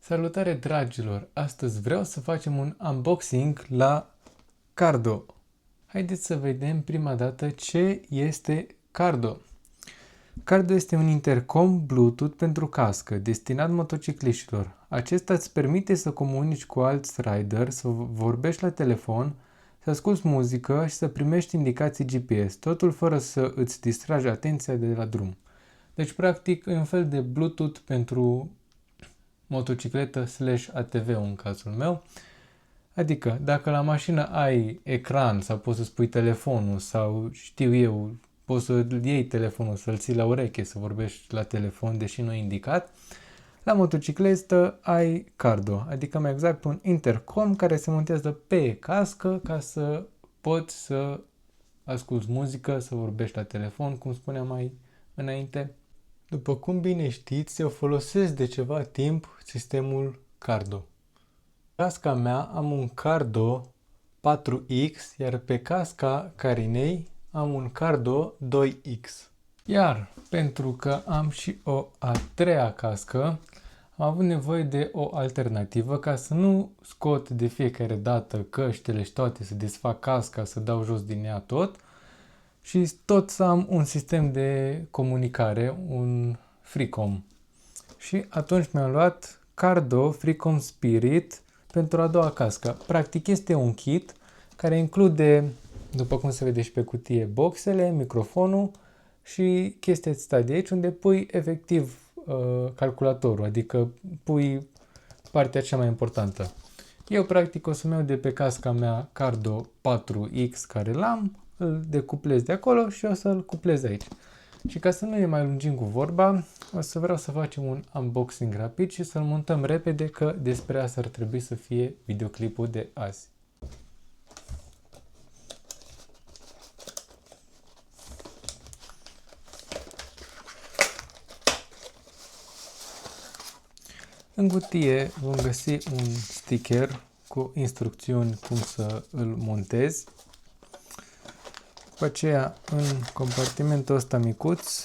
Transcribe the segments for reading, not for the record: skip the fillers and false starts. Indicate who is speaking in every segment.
Speaker 1: Salutare dragilor! Astăzi vreau să facem un unboxing la Cardo. Haideți să vedem prima dată ce este Cardo. Cardo este un intercom Bluetooth pentru cască, destinat motocicliștilor. Acesta îți permite să comunici cu alți rider, să vorbești la telefon, să asculți muzică și să primești indicații GPS, totul fără să îți distragi atenția de la drum. Deci, practic, e un fel de Bluetooth pentru motocicletă / ATV în cazul meu. Adică, dacă la mașină ai ecran sau poți să spui telefonul sau știu eu, poți să iei telefonul, să-l ții la ureche, să vorbești la telefon, deși nu e indicat, la motocicletă ai Cardo, adică mai exact un intercom care se montează pe cască ca să poți să asculți muzică, să vorbești la telefon, cum spuneam mai înainte. După cum bine știți, eu folosesc de ceva timp sistemul Cardo. Pe casca mea am un Cardo 4X, iar pe casca Carinei am un Cardo 2X. Iar pentru că am și o a treia cască, am avut nevoie de o alternativă ca să nu scot de fiecare dată căștile și toate, să desfac casca, să dau jos din ea tot, și tot să am un sistem de comunicare, un FreeCom. Și atunci mi-am luat Cardo FreeCom Spirit pentru a doua cască. Practic este un kit care include, după cum se vede și pe cutie, boxele, microfonul și chestia asta de aici unde pui efectiv calculatorul, adică pui partea cea mai importantă. Eu practic o să-mi iau de pe casca mea Cardo 4X care l-am, îl decuplez de acolo și o să-l cuplez aici. Și ca să nu ne mai lungim cu vorba, o să vreau să facem un unboxing rapid și să-l montăm repede, că despre asta ar trebui să fie videoclipul de azi. În cutie vom găsi un sticker cu instrucțiuni cum să îl montez. După aceea, în compartimentul ăsta micuț,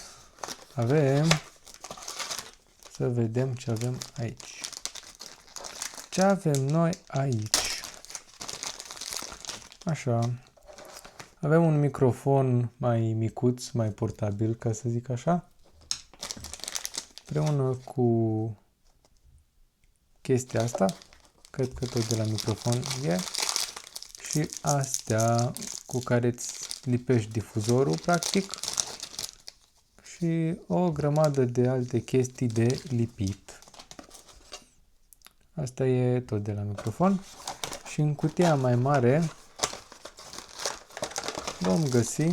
Speaker 1: avem, să vedem ce avem aici. Ce avem noi aici? Așa, avem un microfon mai micuț, mai portabil, ca să zic așa, împreună cu chestia asta, cred că tot de la microfon e, și astea cu care îți lipești difuzorul, practic, și o grămadă de alte chestii de lipit. Asta e tot de la microfon. Și în cutia mai mare vom găsi,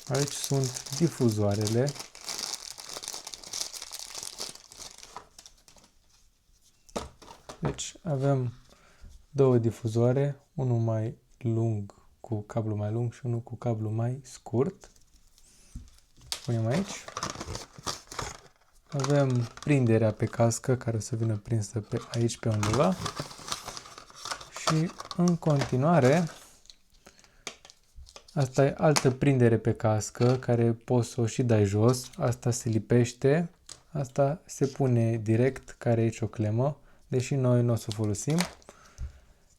Speaker 1: aici sunt difuzoarele. Deci avem două difuzoare, unul mai lung cu cablu mai lung și unul cu cablu mai scurt. Punem aici. Avem prinderea pe cască care o să vină prinsă pe aici pe undeva. Și în continuare, asta e altă prindere pe cască care poți să o și dai jos. Asta se lipește, asta se pune direct, care e aici o clemă, deși noi nu o să o folosim.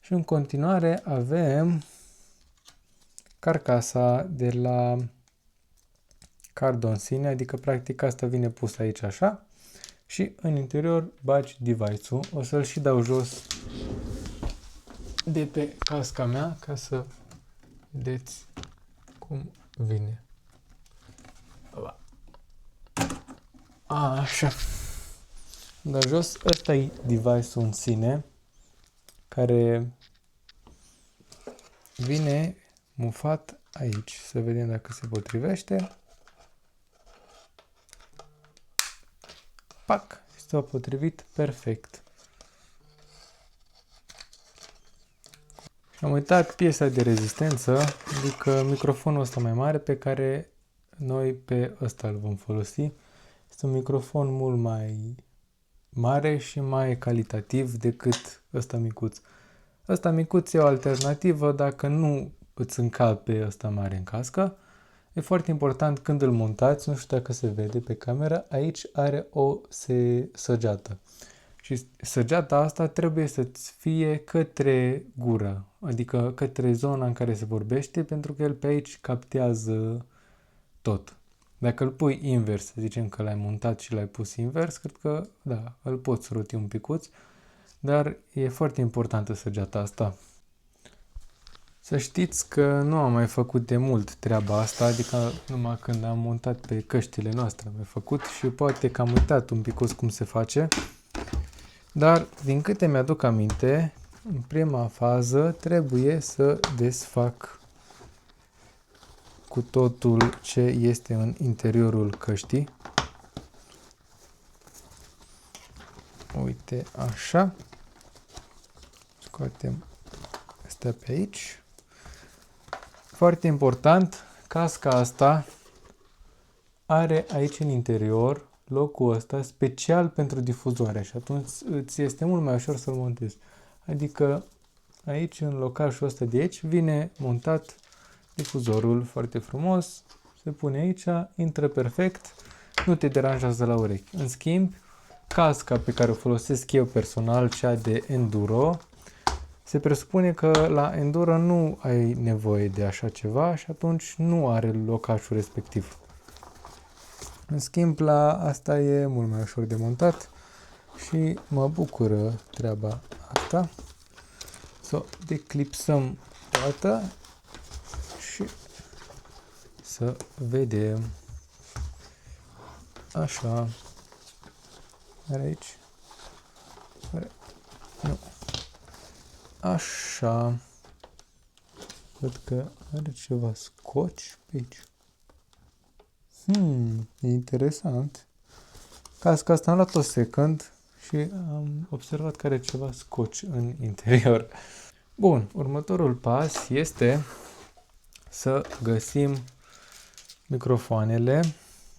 Speaker 1: Și în continuare avem carcasa de la Cardo în sine, adică practic asta vine pus aici așa și în interior bagi device-ul. O să-l și dau jos de pe casca mea ca să vedeți cum vine. Așa. Dar jos, ăsta e device-ul în sine care vine mufat aici. Să vedem dacă se potrivește. Pac! S-a potrivit perfect. Am uitat piesa de rezistență, adică microfonul ăsta mai mare pe care noi pe ăsta îl vom folosi. Este un microfon mult mai mare și mai calitativ decât ăsta micuț. Ăsta micuț e o alternativă dacă nu îți încape ăsta mare în cască. E foarte important când îl montați, nu știu dacă se vede pe camera, aici are o săgeată. Și săgeata asta trebuie să-ți fie către gură, adică către zona în care se vorbește, pentru că el pe aici captează tot. Dacă îl pui invers, să zicem că l-ai montat și l-ai pus invers, cred că, da, îl poți roti un picuț, dar e foarte importantă săgeata asta. Să știți că nu am mai făcut de mult treaba asta, adică numai când am montat pe căștile noastre am mai făcut și poate că am uitat un picuț cum se face, dar din câte mi-aduc aminte, în prima fază trebuie să desfac cu totul ce este în interiorul căștii. Uite, așa. Scoatem astea pe aici. Foarte important, casca asta are aici în interior locul ăsta special pentru difuzoare și atunci îți este mult mai ușor să-l montezi. Adică aici, în locașul ăsta de aici, vine montat difuzorul foarte frumos, se pune aici, intră perfect, nu te deranjează la urechi. În schimb, casca pe care o folosesc eu personal, cea de Enduro, se presupune că la Enduro nu ai nevoie de așa ceva și atunci nu are locașul respectiv. În schimb, la asta e mult mai ușor de montat și mă bucură treaba asta. Să o declipsăm toată și să vedem. Așa. Are aici? Nu. Așa. Văd că are ceva scoci pe aici. E interesant. Casca asta am luat-o second și am observat că are ceva scoci în interior. Bun, următorul pas este să găsim microfoanele.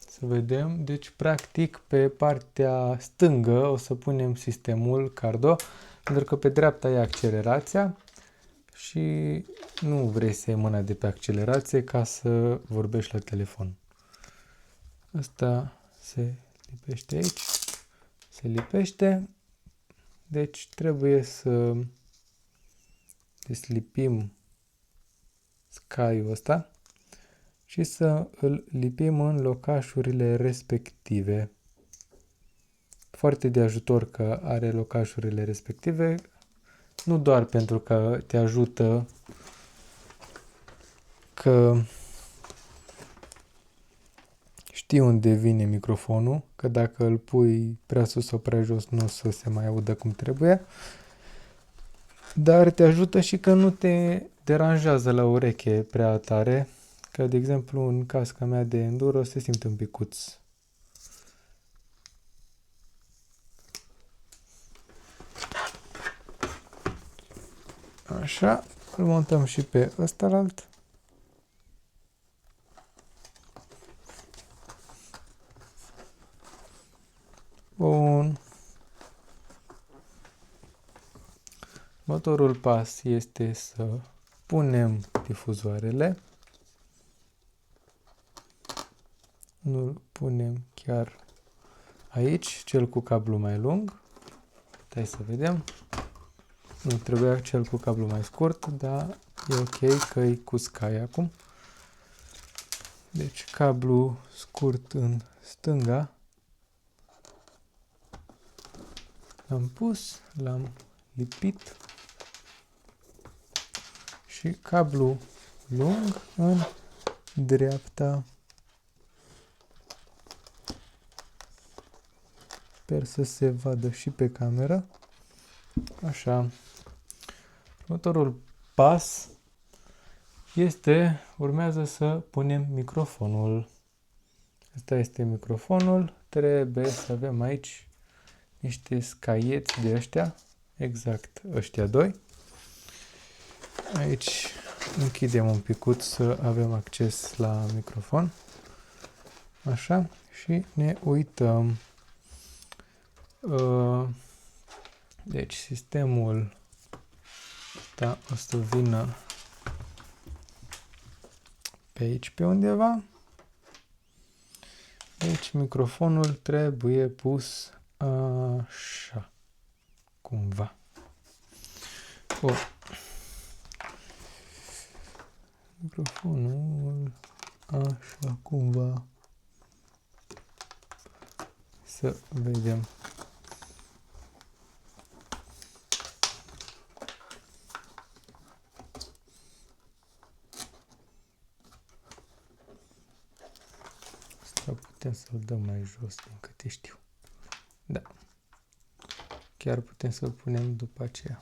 Speaker 1: Să vedem. Deci, practic, pe partea stângă o să punem sistemul Cardo, pentru că pe dreapta e accelerația și nu vrei să iei mâna de pe accelerație ca să vorbești la telefon. Asta se lipește aici. Se lipește. Deci trebuie să deslipim scaiul ăsta și să îl lipim în locașurile respective. Foarte de ajutor că are locașurile respective, nu doar pentru că te ajută că știi unde vine microfonul, că dacă îl pui prea sus sau prea jos nu o să se mai audă cum trebuie, dar te ajută și că nu te deranjează la ureche prea tare, că de exemplu în casca mea de Enduro se simte un picuț. Așa, îl montăm și pe ăstalalt. Bun. Următorul pas este să punem difuzoarele. Nu punem chiar aici, cel cu cablu mai lung. Hai să vedem. Nu, trebuia cel cu cablu mai scurt, dar e ok că e cu Sky acum. Deci cablu scurt în stânga. L-am pus, l-am lipit. Și cablu lung în dreapta. Sper să se vadă și pe cameră. Așa. Următorul pas urmează să punem microfonul. Asta este microfonul. Trebuie să avem aici niște scaieți de ăștia. Exact ăștia doi. Aici închidem un picuț să avem acces la microfon. Așa. Și ne uităm. Deci sistemul ăsta o să vină pe aici pe undeva. Deci microfonul trebuie pus așa, cumva. Bun. Microfonul așa, cumva. Să vedem. Asta putem să-l dăm mai jos, din câte știu. Da. Chiar putem să-l punem după aceea.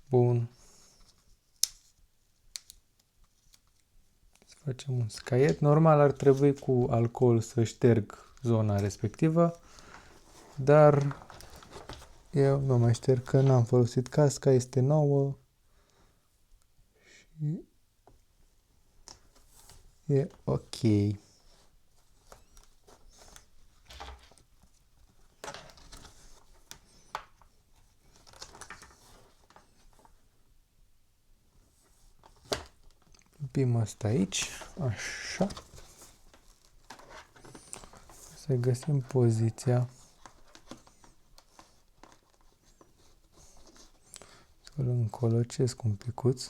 Speaker 1: Bun. Să facem un scaiet. Normal ar trebui cu alcool să șterg zona respectivă, dar eu nu mai șterg că n-am folosit casca, este nouă și e ok. Lipim asta aici, așa. Să găsim poziția. Să-l încolocesc un picuț.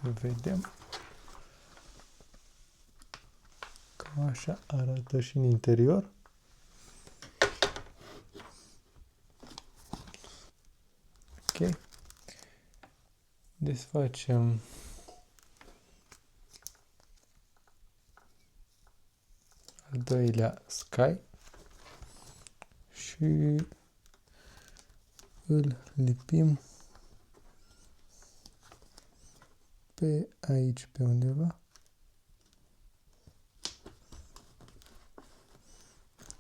Speaker 1: Să vedem. Cam așa arată și în interior. Ok. Desfacem al doilea sky și îl lipim pe aici pe undeva.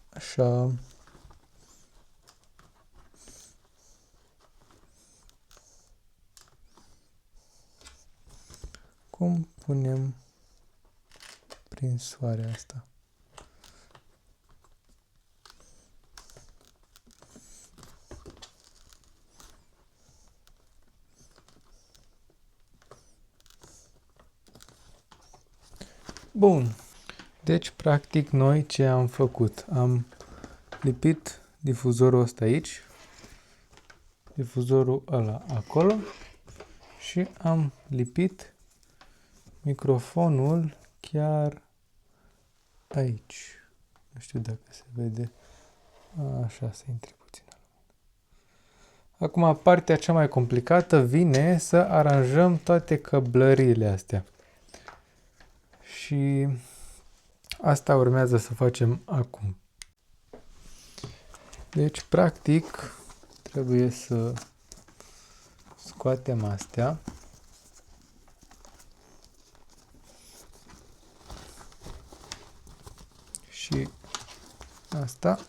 Speaker 1: Așa. Cum punem prin soare asta? Bun. Deci, practic, noi ce am făcut? Am lipit difuzorul ăsta aici, difuzorul ăla acolo și am lipit microfonul chiar aici. Nu știu dacă se vede. Așa, să intri puțin. Acum, partea cea mai complicată vine să aranjăm toate căblările astea. Și asta urmează să facem acum. Deci, practic, trebuie să scoatem astea. Și asta.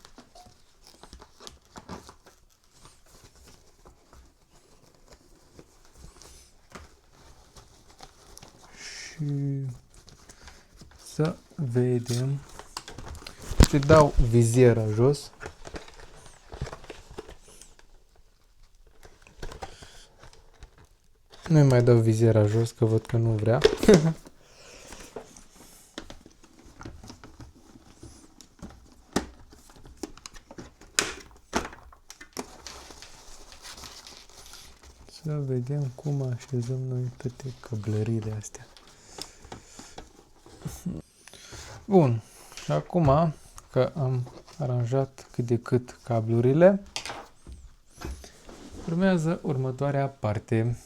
Speaker 1: Și să vedem. Și dau viziera jos. Nu mai dau viziera jos, că văd că nu vrea. Să vedem cum așezăm noi toate căblările astea. Bun. Și acum că am aranjat cât de cât cablurile, urmează următoarea parte,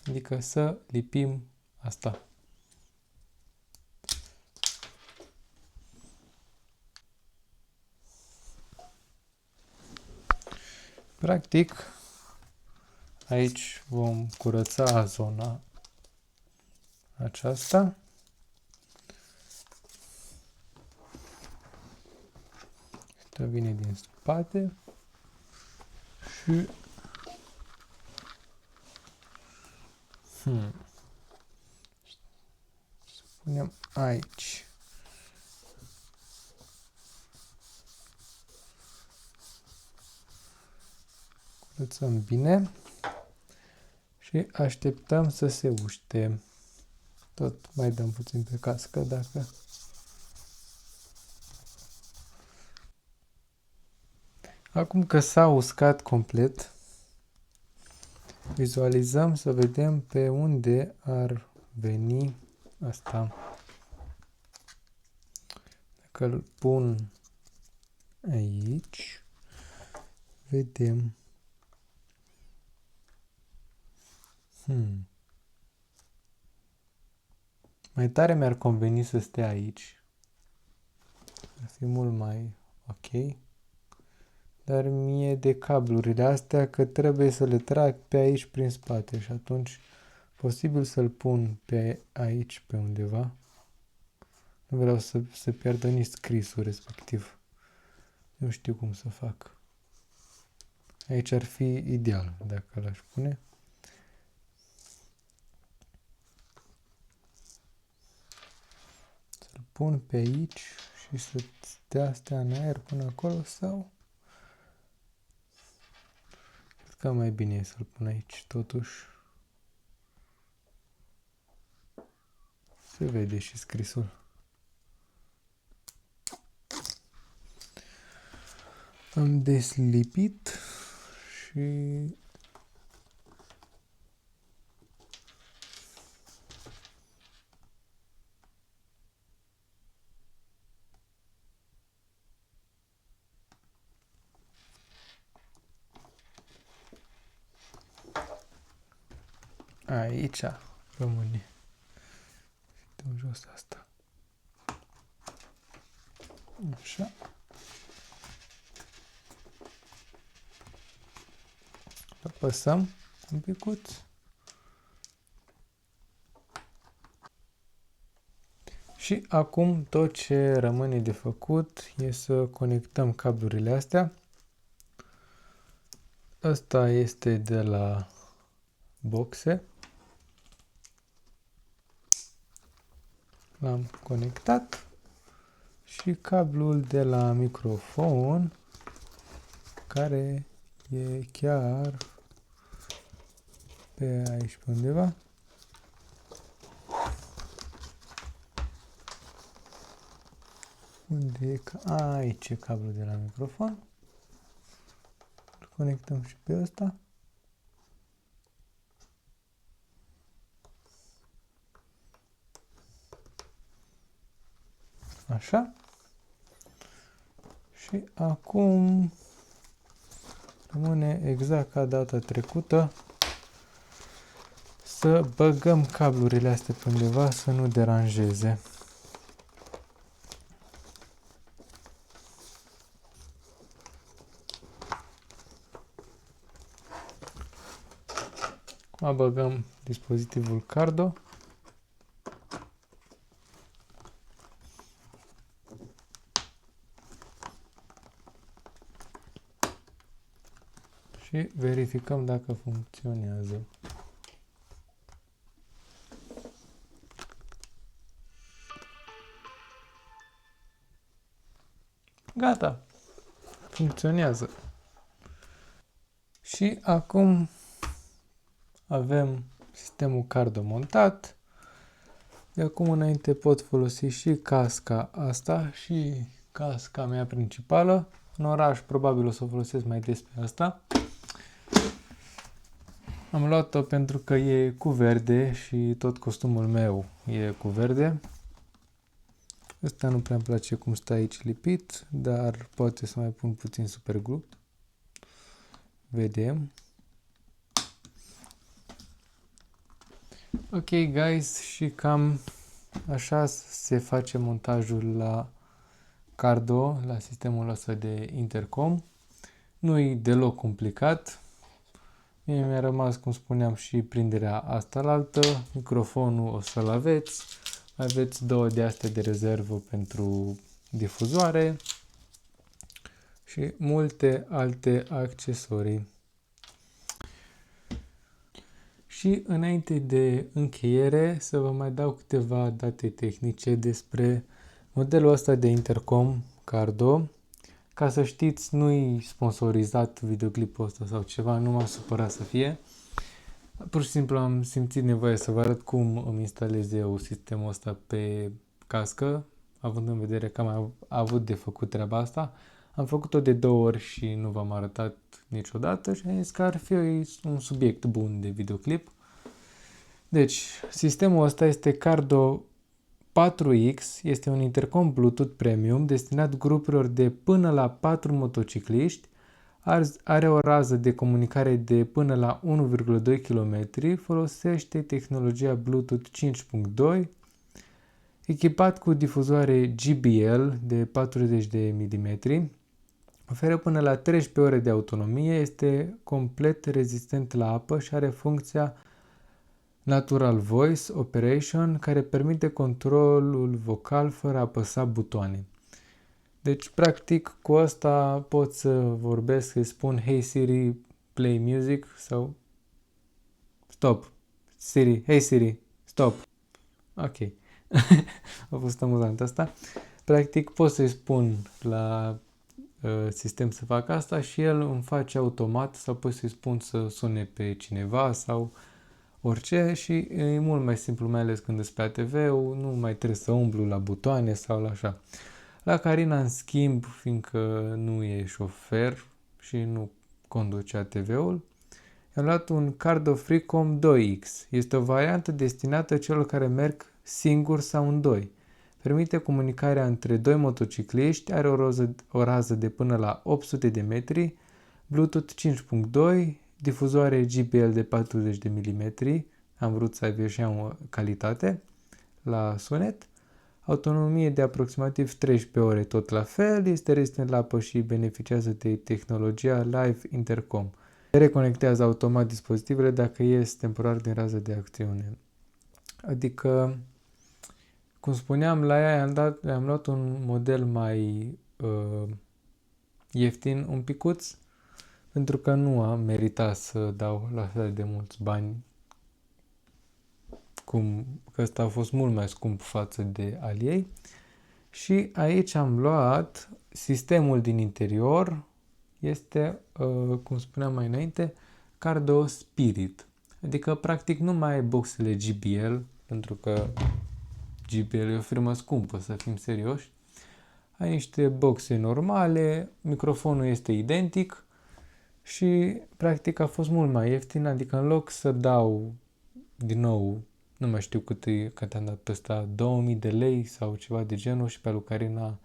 Speaker 1: adică să lipim asta. Practic, aici vom curăța zona aceasta. Asta vine din spate și să punem aici. Învățăm bine și așteptăm să se uște. Tot mai dăm puțin pe cască dacă... Acum că s-a uscat complet, vizualizăm să vedem pe unde ar veni asta. Dacă îl pun aici, vedem. Mai tare mi-ar conveni să stea aici. Ar fi mult mai ok. Dar mie de cablurile astea că trebuie să le trag pe aici prin spate și atunci posibil să-l pun pe aici pe undeva. Nu vreau să se pierdă nici scrisul respectiv. Nu știu cum să fac. Aici ar fi ideal dacă l-aș pune. Să-l pun pe aici și să stea în aer până acolo sau... Cred că mai bine e să-l pun aici totuși. Se vede și scrisul. Am deslipit și aici rămâne. Dăm jos asta. Așa. Apăsăm un picuț. Și acum tot ce rămâne de făcut e să conectăm cablurile astea. Ăsta este de la boxe. L-am conectat. Și cablul de la microfon, care e chiar pe aici pe undeva. Unde e? Aici e cablul de la microfon. Îl conectăm și pe ăsta. Așa. Și acum rămâne exact ca data trecută să băgăm cablurile astea pe undeva să nu deranjeze. Acum băgăm dispozitivul Cardo. Și verificăm dacă funcționează. Gata! Funcționează. Și acum avem sistemul Cardo montat. De acum înainte pot folosi și casca asta și casca mea principală. În oraș probabil o să o folosesc mai des pe asta. Am luat-o pentru că e cu verde și tot costumul meu e cu verde. Ăsta nu prea îmi place cum stă aici lipit, dar poate să mai pun puțin superglue. Vedem. Ok, guys, și cam așa se face montajul la Cardo, la sistemul ăsta de intercom. Nu-i deloc complicat. Mie mi-a rămas, cum spuneam, și prinderea asta la altă. Microfonul o să-l aveți. Aveți două de astea de rezervă pentru difuzoare și multe alte accesorii. Și înainte de încheiere să vă mai dau câteva date tehnice despre modelul ăsta de intercom Cardo. Ca să știți, nu-i sponsorizat videoclipul ăsta sau ceva, nu m-a supărat să fie. Pur și simplu am simțit nevoie să vă arăt cum îmi instalez eu sistemul ăsta pe cască, având în vedere că am avut de făcut treaba asta. Am făcut-o de 2 ori și nu v-am arătat niciodată și am zis că ar fi un subiect bun de videoclip. Deci, sistemul ăsta este Cardo 4X, este un intercom Bluetooth Premium destinat grupurilor de până la 4 motocicliști, are o rază de comunicare de până la 1,2 km, folosește tehnologia Bluetooth 5.2, echipat cu difuzoare JBL de 40 de mm, oferă până la 13 ore de autonomie, este complet rezistent la apă și are funcția Natural Voice Operation, care permite controlul vocal fără a apăsa butoane. Deci, practic, cu asta pot să vorbesc, să spun Hey Siri, play music sau stop. Siri, Hey Siri, stop. Ok. A fost amuzant asta. Practic, pot să-i spun la sistem să fac asta și el îmi face automat sau pot să-i spun să sune pe cineva sau orice și e mult mai simplu, mai ales când îți pe ATV-ul, nu mai trebuie să umblu la butoane sau la așa. La Carina, în schimb, fiindcă nu e șofer și nu conduce ATV-ul, am luat un Cardo Freecom 2X. Este o variantă destinată celor care merg singuri sau în doi. Permite comunicarea între doi motocicliști, are o rază de până la 800 de metri, Bluetooth 5.2, difuzoare JBL de 40 de mm, am vrut să aibă și o calitate la sunet, autonomie de aproximativ 13 ore tot la fel, este rezistent la apă și beneficiază de tehnologia Live Intercom. Reconectează automat dispozitivele dacă ies temporar din rază de acțiune. Adică, cum spuneam, la ea am luat un model mai ieftin un picuț, pentru că nu am meritat să dau la fel de mulți bani, că ăsta a fost mult mai scump față de al ei. Și aici am luat sistemul din interior, este, cum spuneam mai înainte, Cardo Spirit. Adică, practic, nu mai ai boxele JBL, pentru că JBL e o firmă scumpă, să fim serioși. Ai niște boxe normale, microfonul este identic și, practic, a fost mult mai ieftin, adică în loc să dau, din nou, nu mai știu cât am dat pe ăsta, 2000 de lei sau ceva de genul și pe lui Carina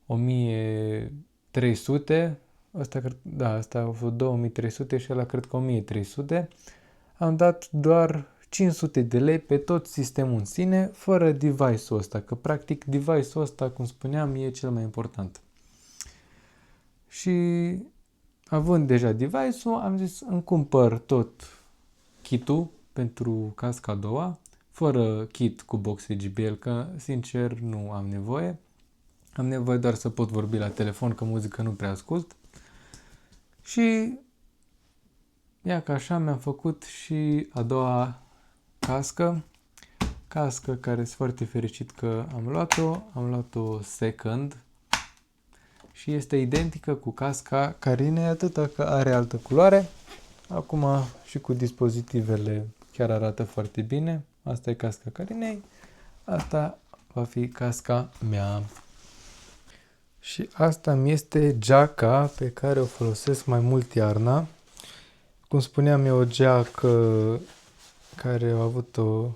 Speaker 1: 1300, asta a fost 2300 și ăla cred că 1300, am dat doar 500 de lei pe tot sistemul în sine, fără device-ul ăsta, că practic device-ul ăsta, cum spuneam, e cel mai important. Și având deja device-ul, am zis îmi cumpăr tot kit-ul pentru casca a doua, fără kit cu boxe JBL, că sincer nu am nevoie. Am nevoie doar să pot vorbi la telefon, că muzică nu prea ascult. Și ia că așa mi-am făcut și a doua cască care sunt foarte fericit că am luat-o second și este identică cu casca Carinei, atâta că are altă culoare. Acum și cu dispozitivele chiar arată foarte bine. Asta e casca Carinei, asta va fi casca mea. Și asta mi este geaca pe care o folosesc mai mult iarna. Cum spuneam, e o geacă care a avut-o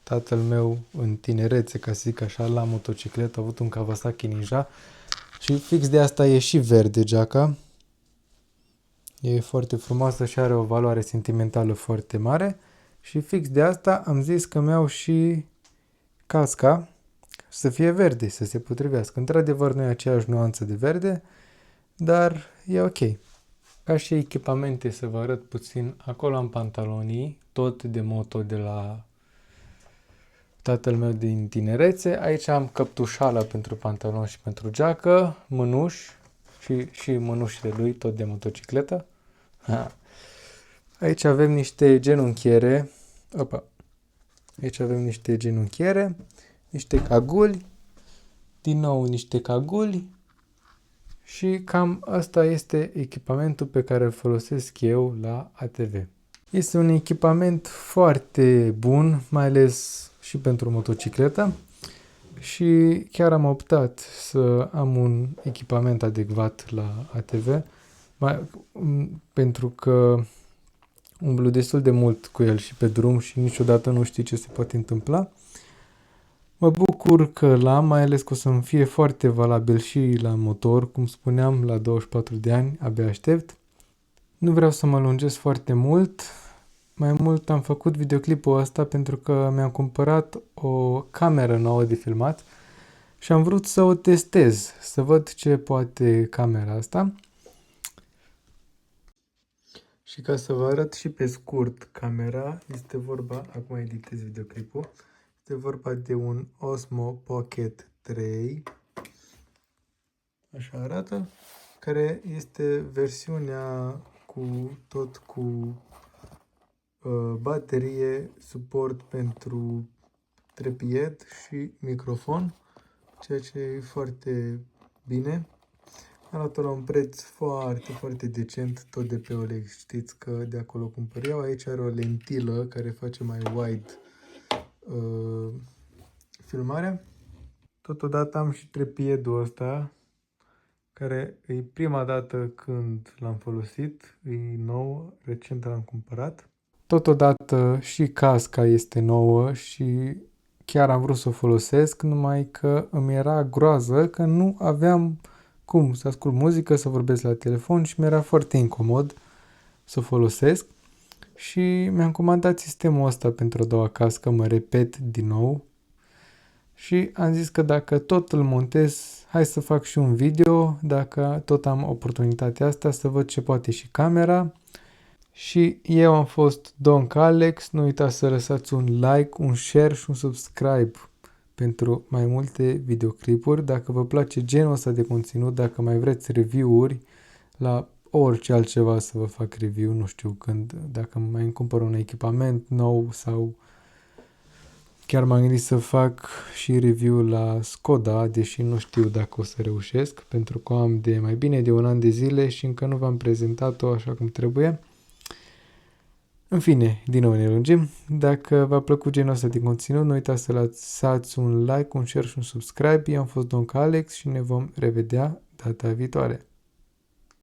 Speaker 1: tatăl meu în tinerețe, ca să zic așa, la motocicletă. A avut un Kawasaki Ninja și fix de asta e și verde geaca. E foarte frumoasă și are o valoare sentimentală foarte mare. Și fix de asta am zis că mi-au și casca să fie verde, să se potrivească. Într-adevăr, nu e aceeași nuanță de verde, dar e ok. Ca și echipamente, să vă arăt puțin, acolo am pantalonii, tot de moto de la tatăl meu din tinerețe. Aici am căptușala pentru pantalon și pentru geacă, mânuși și mânușile lui, tot de motocicletă. Aici avem niște genunchiere. Aici avem niște genunchiere, niște caguli, din nou niște caguli Și cam asta este echipamentul pe care îl folosesc eu la ATV. Este un echipament foarte bun, mai ales și pentru motocicletă. Și chiar am optat să am un echipament adecvat la ATV, pentru că umblu destul de mult cu el și pe drum și niciodată nu știi ce se poate întâmpla. Mă bucur că l-am, mai ales că o să-mi fie foarte valabil și la motor, cum spuneam, la 24 de ani, abia aștept. Nu vreau să mă lungesc foarte mult, mai mult am făcut videoclipul ăsta pentru că mi-am cumpărat o cameră nouă de filmat și am vrut să o testez, să văd ce poate camera asta. Și ca să vă arăt și pe scurt camera, este vorba, acum editez videoclipul, este vorba de un Osmo Pocket 3, așa arată, care este versiunea cu baterie, suport pentru trepied și microfon, ceea ce e foarte bine. Arată la un preț foarte, foarte decent, tot de pe OLX, știți că de acolo cumpăr eu. Aici are o lentilă care face mai wide filmarea. Totodată am și trepiedul ăsta, care e prima dată când l-am folosit, e nou, recent l-am cumpărat. Totodată și casca este nouă și chiar am vrut să o folosesc, numai că îmi era groază că nu aveam cum să ascult muzică, să vorbesc la telefon și mi-era foarte incomod să o folosesc. Și mi-am comandat sistemul ăsta pentru a doua cască, mă repet din nou. Și am zis că dacă tot îl montez, hai să fac și un video, dacă tot am oportunitatea asta, să văd ce poate și camera. Și eu am fost Don Alex, nu uitați să lăsați un like, un share și un subscribe pentru mai multe videoclipuri. Dacă vă place genul ăsta de conținut, dacă mai vreți review-uri la orice altceva să vă fac review, nu știu când, dacă mai îmi cumpăr un echipament nou sau chiar m-am gândit să fac și review la Skoda, deși nu știu dacă o să reușesc, pentru că am de mai bine de un an de zile și încă nu v-am prezentat-o așa cum trebuie. În fine, din nou ne lungim. Dacă v-a plăcut genul ăsta de conținut, nu uitați să lăsați un like, un share și un subscribe. Eu am fost Don Alex și ne vom revedea data viitoare.